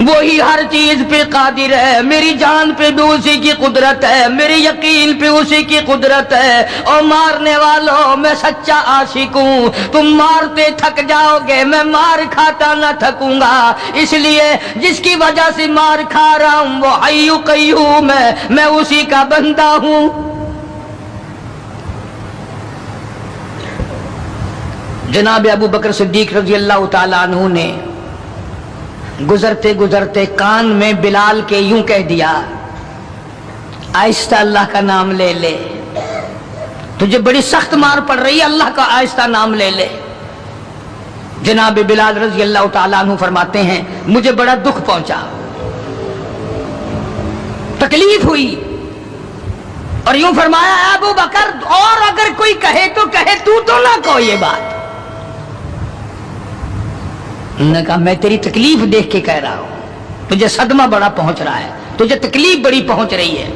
وہی ہر چیز پہ قادر ہے، میری جان پہ بھی اسی کی قدرت ہے، میری یقین پہ اسی کی قدرت ہے۔ اور مارنے والوں میں سچا عاشق ہوں، تم مارتے تھک جاؤ گے، میں مار کھاتا نہ تھکوں گا، اس لیے جس کی وجہ سے مار کھا رہا ہوں وہ حی قیوم ہے، میں اسی کا بندہ ہوں۔ جناب ابو بکر صدیق رضی اللہ تعالیٰ عنہ نے گزرتے گزرتے کان میں بلال کے یوں کہہ دیا، آہستہ اللہ کا نام لے لے، تجھے بڑی سخت مار پڑ رہی ہے، اللہ کا آہستہ نام لے لے۔ جناب بلال رضی اللہ تعالیٰ عنہ فرماتے ہیں مجھے بڑا دکھ پہنچا، تکلیف ہوئی، اور یوں فرمایا اے ابو بکر اور اگر کوئی کہے تو کہے، تو نہ کہو یہ بات۔ انہوں نے کہا میں تیری تکلیف دیکھ کے کہہ رہا ہوں، تجھے صدمہ بڑا پہنچ رہا ہے، تجھے تکلیف بڑی پہنچ رہی ہے۔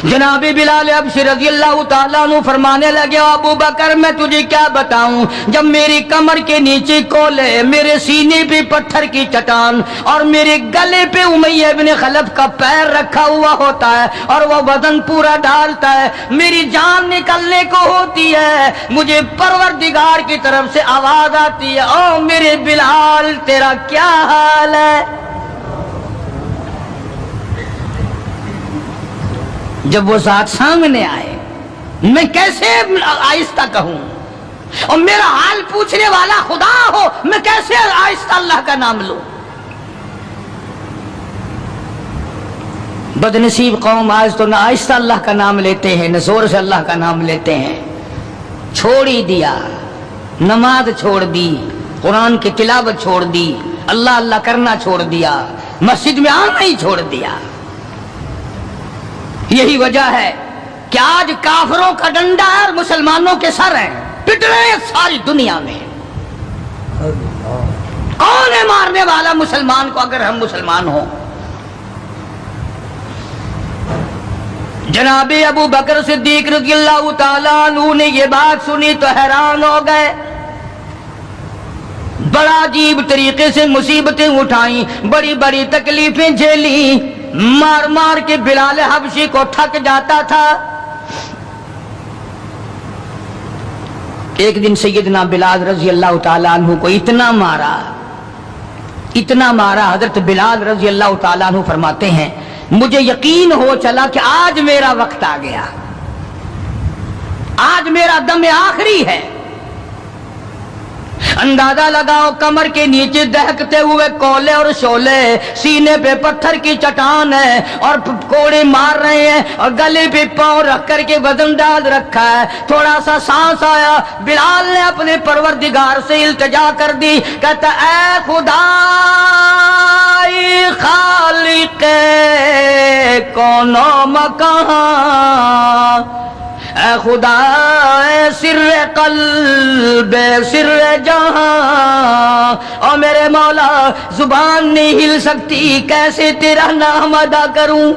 جناب بلال حبشی رضی اللہ تعالیٰ عنہ فرمانے لگے ابو بکر میں تجھے کیا بتاؤں، جب میری کمر کے نیچے کولے، میرے سینے پہ پتھر کی چٹان اور میرے گلے پہ امیہ ابن خلف کا پیر رکھا ہوا ہوتا ہے اور وہ وزن پورا ڈالتا ہے، میری جان نکلنے کو ہوتی ہے، مجھے پروردگار کی طرف سے آواز آتی ہے او میرے بلال تیرا کیا حال ہے؟ جب وہ ذات سامنے آئے میں کیسے آہستہ کہوں، اور میرا حال پوچھنے والا خدا ہو میں کیسے آہستہ اللہ کا نام لوں؟ بدنصیب قوم آج تو نہ آہستہ اللہ کا نام لیتے ہیں نہ زور سے اللہ کا نام لیتے ہیں، چھوڑ ہی دیا، نماز چھوڑ دی، قرآن کی تلاوت چھوڑ دی، اللہ اللہ کرنا چھوڑ دیا، مسجد میں آنا ہی چھوڑ دیا۔ یہی وجہ ہے کہ آج کافروں کا ڈنڈا ہے اور مسلمانوں کے سر ہیں، پٹ رہے ہیں ساری دنیا میں۔ کون ہے مارنے والا مسلمان کو اگر ہم مسلمان ہوں؟ جناب ابو بکر صدیق رضی اللہ تعالیٰ عنہ نے یہ بات سنی تو حیران ہو گئے، بڑا عجیب طریقے سے مصیبتیں اٹھائیں، بڑی بڑی تکلیفیں جھیلیں، مار مار کے بلال حبشی کو تھک جاتا تھا۔ ایک دن سیدنا بلال رضی اللہ تعالیٰ عنہ کو اتنا مارا، حضرت بلال رضی اللہ تعالیٰ عنہ فرماتے ہیں مجھے یقین ہو چلا کہ آج میرا وقت آ گیا، آج میرا دم آخری ہے۔ اندازہ لگاؤ کمر کے نیچے دہکتے ہوئے کولے اور شولے، سینے پہ پتھر کی چٹان ہے اور کوڑے مار رہے ہیں اور گلے پہ پاؤں رکھ کر کے وزن ڈال رکھا ہے۔ تھوڑا سا سانس آیا، بلال نے اپنے پروردگار سے التجا کر دی، کہتا اے خدا خالق کون و مکان، اے خدا اے سر قلب سر جہاں، اور میرے مولا زبان نہیں ہل سکتی، کیسے تیرا نام ادا کروں؟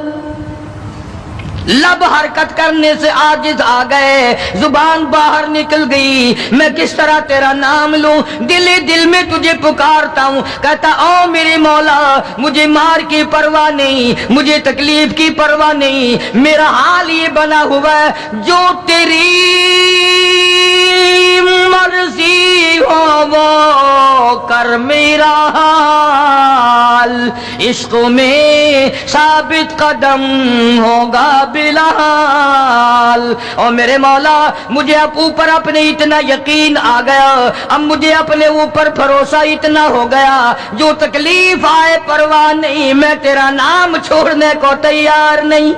لب حرکت کرنے سے عاجز آ گئے، زبان باہر نکل گئی، میں کس طرح تیرا نام لوں؟ دل دل میں تجھے پکارتا ہوں، کہتا او میرے مولا مجھے مار کی پرواہ نہیں، مجھے تکلیف کی پرواہ نہیں، میرا حال یہ بنا ہوا ہے جو تیری مرضی ہو وہ کر میرا حال، عشق میں ثابت قدم ہوگا بلال۔ اور میرے مولا مجھے اب اوپر اپنے اتنا یقین آ گیا، اب مجھے اپنے اوپر بھروسہ اتنا ہو گیا، جو تکلیف آئے پرواہ نہیں، میں تیرا نام چھوڑنے کو تیار نہیں۔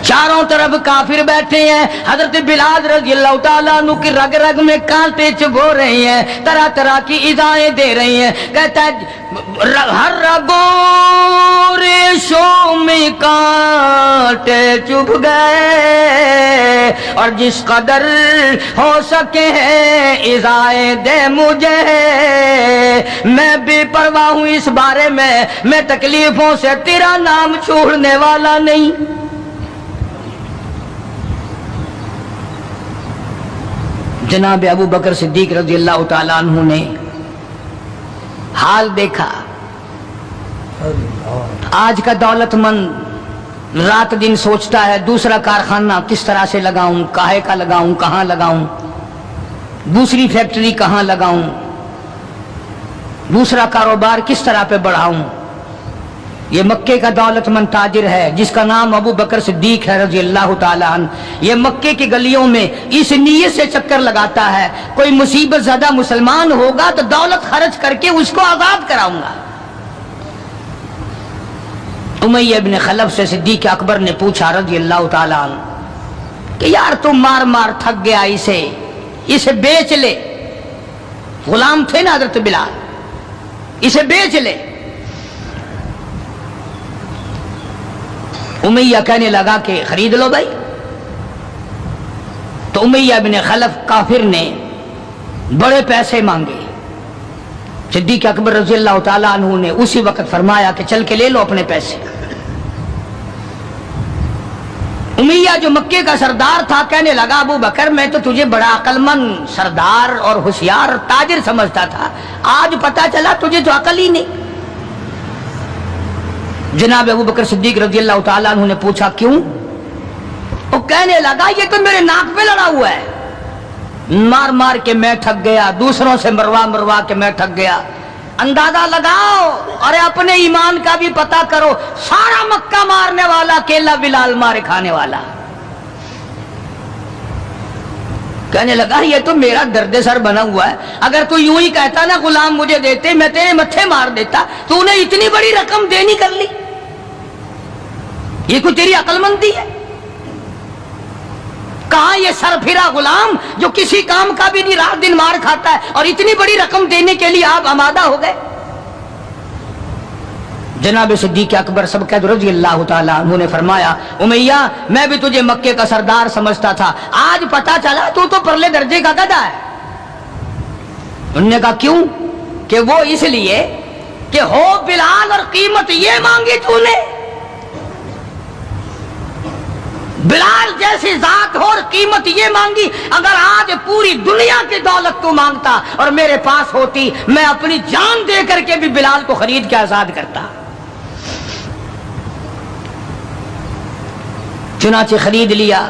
چاروں طرف کافر بیٹھے ہیں، حضرت بلال رضی اللہ تعالیٰ عنہ کی رگ رگ میں کانٹے چبھو رہے ہیں، طرح طرح کی ایذائیں دے رہی ہیں. کہتا ہے ہر رگوں ریشوں میں کانٹے چبھ گئے، اور جس قدر ہو سکے ہیں ایذائیں دے مجھے، میں بے پرواہ ہوں اس بارے میں تکلیفوں سے تیرا نام چھوڑنے والا نہیں. جناب ابو بکر صدیق رضی اللہ تعالیٰ عنہ نے حال دیکھا. آج کا دولت مند رات دن سوچتا ہے دوسرا کارخانہ کس طرح سے لگاؤں، کاہے کا لگاؤں، کہاں لگاؤں، دوسری فیکٹری کہاں لگاؤں، دوسرا کاروبار کس طرح پہ بڑھاؤں. یہ مکے کا دولت مند تاجر ہے جس کا نام ابو بکر صدیق ہے رضی اللہ تعالیٰ عنہ. یہ مکے کی گلیوں میں اس نیت سے چکر لگاتا ہے کوئی مصیبت زدہ مسلمان ہوگا تو دولت خرچ کر کے اس کو آزاد کراؤں گا. امیہ ابن خلف سے صدیق اکبر نے پوچھا رضی اللہ تعالیٰ عنہ کہ یار تم مار مار تھک گیا، اسے بیچ لے. غلام تھے نا حضرت بلال، اسے بیچ لے. امیہ کہنے لگا کہ خرید لو بھائی. تو امیہ بن خلف کافر نے بڑے پیسے مانگے. صدیق اکبر رضی اللہ تعالیٰ عنہ نے اسی وقت فرمایا کہ چل کے لے لو اپنے پیسے. امیہ جو مکے کا سردار تھا کہنے لگا ابو بکر میں تو تجھے بڑا عقل مند سردار اور ہوشیار تاجر سمجھتا تھا، آج پتا چلا تجھے تو عقل ہی نہیں. جناب ابو بکر صدیق رضی اللہ تعالیٰ عنہ نے پوچھا کیوں؟ وہ کہنے لگا یہ تو میرے ناک پہ لڑا ہوا ہے، مار مار کے میں تھک گیا، دوسروں سے مروا کے میں تھک گیا. اندازہ لگاؤ اور اپنے ایمان کا بھی پتہ کرو، سارا مکہ مارنے والا اکیلا بلال مارے کھانے والا. کہنے لگا یہ تو میرا درد سر بنا ہوا ہے، اگر تو یوں ہی کہتا نا غلام مجھے دیتے میں تیرے متھے مار دیتا، تو نے اتنی بڑی رقم دینی کر لی، یہ کوئی تیری عقل مندی ہے؟ کہاں یہ سر پھرا غلام جو کسی کام کا بھی نہیں رات دن مار کھاتا ہے اور اتنی بڑی رقم دینے کے لیے آپ آمادہ ہو گئے. جناب صدیق اکبر سب رضی اللہ تعالیٰ عنہ نے فرمایا امیہ میں بھی تجھے مکے کا سردار سمجھتا تھا، آج پتا چلا تو پرلے درجے کا گدھا ہے. انہوں نے کہا کیوں؟ کہ وہ اس لیے کہ ہو بلال اور قیمت یہ مانگی تو نے، بلال جیسی ذات ہو اور قیمت یہ مانگی. اگر آج پوری دنیا کی دولت تو مانگتا اور میرے پاس ہوتی میں اپنی جان دے کر کے بھی بلال کو خرید کے آزاد کرتا. چنانچہ خرید لیا،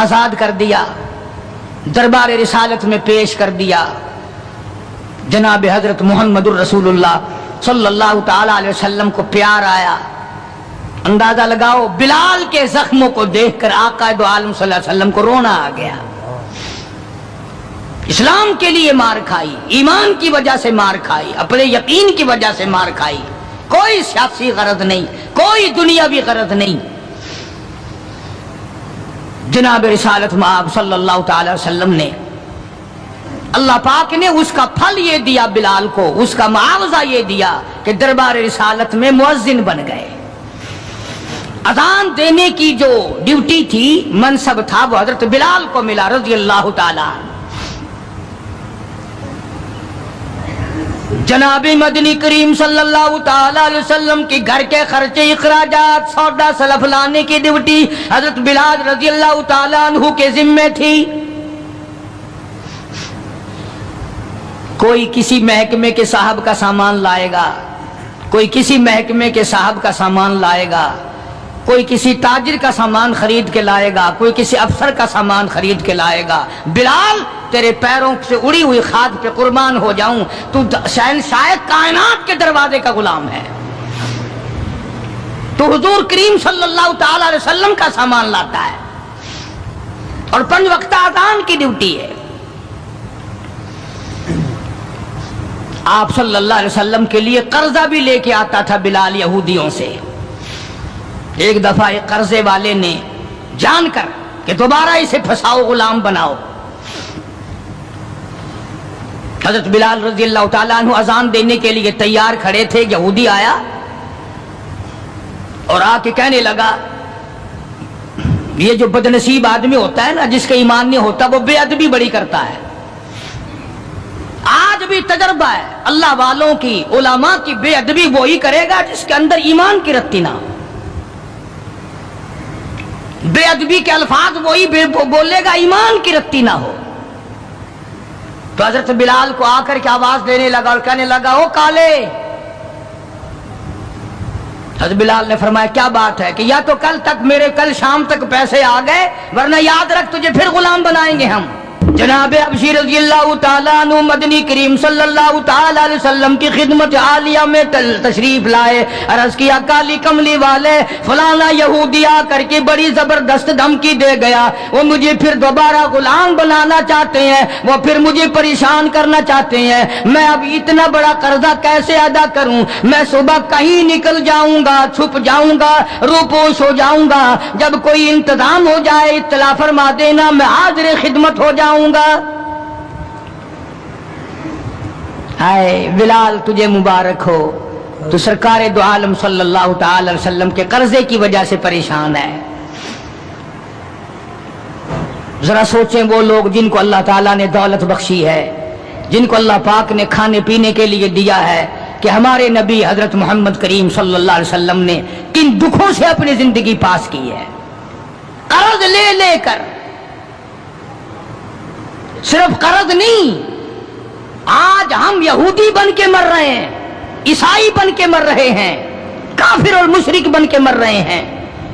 آزاد کر دیا، دربار رسالت میں پیش کر دیا. جناب حضرت محمد الرسول اللہ صلی اللہ تعالی علیہ وسلم کو پیار آیا. اندازہ لگاؤ بلال کے زخموں کو دیکھ کر آقا دو عالم صلی اللہ علیہ وسلم کو رونا آ گیا. اسلام کے لیے مار کھائی، ایمان کی وجہ سے مار کھائی، اپنے یقین کی وجہ سے مار کھائی، کوئی سیاسی غرض نہیں، کوئی دنیاوی غرض نہیں. جناب رسالت مآب صلی اللہ تعالی وسلم نے اللہ پاک نے اس کا پھل یہ دیا بلال کو، اس کا معاوضہ یہ دیا کہ دربار رسالت میں مؤذن بن گئے. اذان دینے کی جو ڈیوٹی تھی، منصب تھا، وہ حضرت بلال کو ملا رضی اللہ تعالی. جناب مدنی کریم صلی اللہ تعالی علیہ وسلم کی گھر کے خرچے، اخراجات، سودا سلف لانے کی ڈیوٹی حضرت بلال رضی اللہ تعالی عنہ کے ذمے تھی. کوئی کسی محکمے کے صاحب کا سامان لائے گا، کوئی کسی محکمے کے صاحب کا سامان لائے گا، کوئی کسی تاجر کا سامان خرید کے لائے گا، کوئی کسی افسر کا سامان خرید کے لائے گا. بلال تیرے پیروں سے اڑی ہوئی خاک پہ قربان ہو جاؤں، تو شہنشاہ کائنات کے دروازے کا غلام ہے، تو حضور کریم صلی اللہ تعالی علیہ وسلم کا سامان لاتا ہے اور 5 وقت اذان کی ڈیوٹی ہے. آپ صلی اللہ علیہ وسلم کے لیے قرضہ بھی لے کے آتا تھا بلال یہودیوں سے. ایک دفعہ ایک قرضے والے نے جان کر کہ دوبارہ اسے پھنساؤ، غلام بناؤ، حضرت بلال رضی اللہ تعالیٰ عنہ اذان دینے کے لیے تیار کھڑے تھے، یہودی آیا اور آ کے کہنے لگا، یہ جو بدنصیب آدمی ہوتا ہے نا، جس کا ایمان نہیں ہوتا، وہ بے ادبی بڑی کرتا ہے۔ آج بھی تجربہ ہے اللہ والوں کی، علماء کی، بے ادبی وہی کرے گا جس کے اندر ایمان کی رتی نہ ہو۔ بے ادبی کے الفاظ وہی بولے گا ایمان کی رتی نہ ہو۔ تو حضرت بلال کو آ کر کے آواز دینے لگا اور کہنے لگا، او کالے۔ حضرت بلال نے فرمایا کیا بات ہے؟ کہ یا تو کل شام تک پیسے آ گئے، ورنہ یاد رکھ تجھے پھر غلام بنائیں گے ہم۔ جناب ابشیر رضی اللہ تعالیٰ عنہ مدنی کریم صلی اللہ تعالیٰ علیہ وسلم کی خدمت عالیہ میں تشریف لائے، عرض کیا کالی کملی والے فلانا یہودی آ کر کے بڑی زبردست دھمکی دے گیا، وہ مجھے پھر دوبارہ غلام بنانا چاہتے ہیں، وہ پھر مجھے پریشان کرنا چاہتے ہیں، میں اب اتنا بڑا قرضہ کیسے ادا کروں؟ میں صبح کہیں نکل جاؤں گا، چھپ جاؤں گا، روپوش ہو جاؤں گا، جب کوئی انتظام ہو جائے اطلاع فرما دینا، میں حاضر خدمت ہو جاؤں گا۔ ہائے بلال تجھے مبارک ہو، تو سرکار دو عالم صلی اللہ تعالی علیہ وسلم کے قرضے کی وجہ سے پریشان ہے۔ ذرا سوچیں وہ لوگ جن کو اللہ تعالیٰ نے دولت بخشی ہے، جن کو اللہ پاک نے کھانے پینے کے لیے دیا ہے، کہ ہمارے نبی حضرت محمد کریم صلی اللہ علیہ وسلم نے کن دکھوں سے اپنی زندگی پاس کی ہے، قرض لے لے کر۔ صرف قرض نہیں، آج ہم یہودی بن کے مر رہے ہیں، عیسائی بن کے مر رہے ہیں، کافر اور مشرک بن کے مر رہے ہیں۔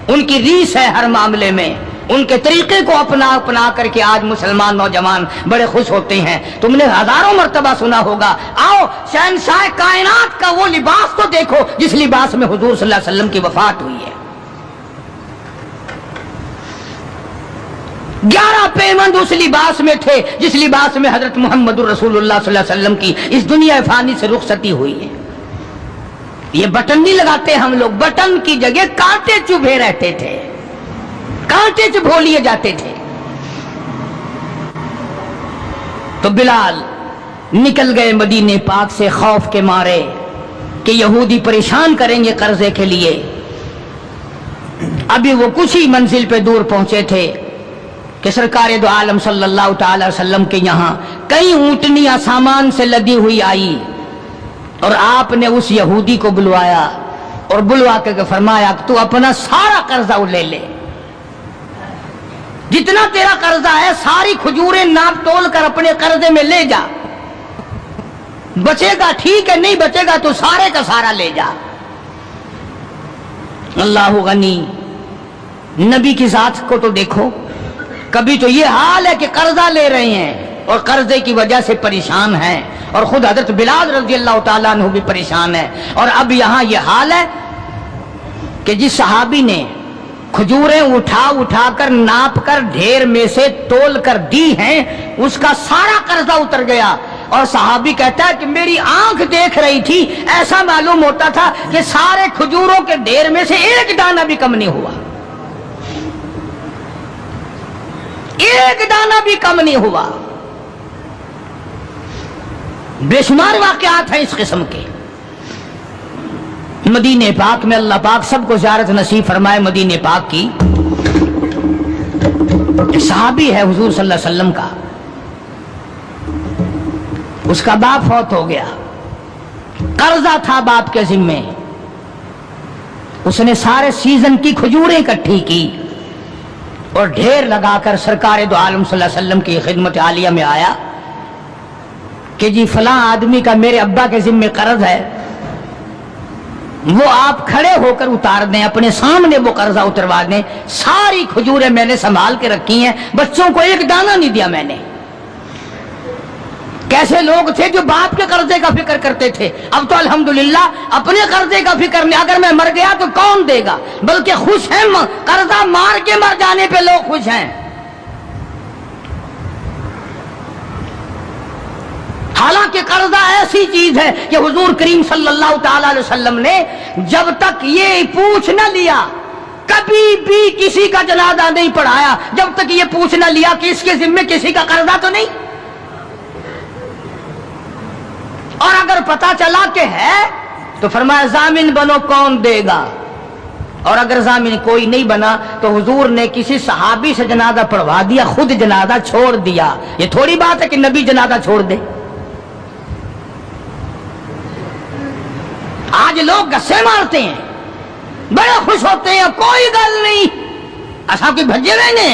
ان کی ریس ہے ہر معاملے میں، ان کے طریقے کو اپنا کر کے آج مسلمان نوجوان بڑے خوش ہوتے ہیں۔ تم نے ہزاروں مرتبہ سنا ہوگا، آؤ شہنشاہ کائنات کا وہ لباس تو دیکھو جس لباس میں حضور صلی اللہ علیہ وسلم کی وفات ہوئی ہے۔ 11 پیمند اس لباس میں تھے جس لباس میں حضرت محمد رسول اللہ صلی اللہ علیہ وسلم کی اس دنیا فانی سے رخصتی ہوئی ہے۔ یہ بٹن نہیں لگاتے ہم لوگ، بٹن کی جگہ کانٹے چبھے رہتے تھے، کانٹے چبھو لیے جاتے تھے۔ تو بلال نکل گئے مدینے پاک سے خوف کے مارے کہ یہودی پریشان کریں گے قرضے کے لیے۔ ابھی وہ کچھ ہی منزل پہ دور پہنچے تھے کہ سرکار دو عالم صلی اللہ تعالی وسلم کے یہاں کئی اونٹنیاں سامان سے لدی ہوئی آئی، اور آپ نے اس یہودی کو بلوایا اور بلوا کے فرمایا کہ تو اپنا سارا قرضہ لے لے، جتنا تیرا قرضہ ہے ساری کھجوریں ناپ تول کر اپنے قرضے میں لے جا، بچے گا ٹھیک ہے، نہیں بچے گا تو سارے کا سارا لے جا۔ اللہ غنی، نبی کی ذات کو تو دیکھو، کبھی تو یہ حال ہے کہ قرضہ لے رہے ہیں اور قرضے کی وجہ سے پریشان ہیں، اور خود حضرت بلال رضی اللہ تعالیٰ عنہ بھی پریشان ہے۔ اور اب یہاں یہ حال ہے کہ جس صحابی نے کھجوریں اٹھا کر ناپ کر ڈھیر میں سے تول کر دی ہیں، اس کا سارا قرضہ اتر گیا، اور صحابی کہتا ہے کہ میری آنکھ دیکھ رہی تھی، ایسا معلوم ہوتا تھا کہ سارے کھجوروں کے ڈھیر میں سے ایک دانہ بھی کم نہیں ہوا، ایک دانہ بھی کم نہیں ہوا۔ بے شمار واقعات ہیں اس قسم کے۔ مدینہ پاک میں اللہ پاک سب کو زیارت نصیب فرمائے۔ مدینہ پاک کی ایک صحابی ہے حضور صلی اللہ علیہ وسلم کا، اس کا باپ فوت ہو گیا، قرضہ تھا باپ کے ذمے، اس نے سارے سیزن کی کھجوریں اکٹھی کی اور ڈھیر لگا کر سرکار دو عالم صلی اللہ علیہ وسلم کی خدمت عالیہ میں آیا کہ جی فلاں آدمی کا میرے ابا کے ذمے قرض ہے، وہ آپ کھڑے ہو کر اتار دیں، اپنے سامنے وہ قرضہ اتروا دیں۔ ساری کھجوریں میں نے سنبھال کے رکھی ہیں، بچوں کو ایک دانہ نہیں دیا میں نے۔ کیسے لوگ تھے جو باپ کے قرضے کا فکر کرتے تھے، اب تو الحمدللہ اپنے قرضے کا فکر نہیں، اگر میں مر گیا تو کون دے گا، بلکہ خوش ہیں، قرضہ مار کے مر جانے پہ لوگ خوش ہیں۔ حالانکہ قرضہ ایسی چیز ہے کہ حضور کریم صلی اللہ تعالی علیہ وسلم نے جب تک یہ پوچھ نہ لیا کبھی بھی کسی کا جنازہ نہیں پڑھایا جب تک یہ پوچھ نہ لیا کہ اس کے ذمے کسی کا قرضہ تو نہیں. اور اگر پتا چلا کہ ہے تو فرمایا ضامن بنو کون دے گا. اور اگر ضامن کوئی نہیں بنا تو حضور نے کسی صحابی سے جنازہ پڑھوا دیا, خود جنازہ چھوڑ دیا. یہ تھوڑی بات ہے کہ نبی جنازہ چھوڑ دے. آج لوگ گسے مارتے ہیں, بڑے خوش ہوتے ہیں, کوئی گل نہیں, اصا کوئی بھجے ہوئے نے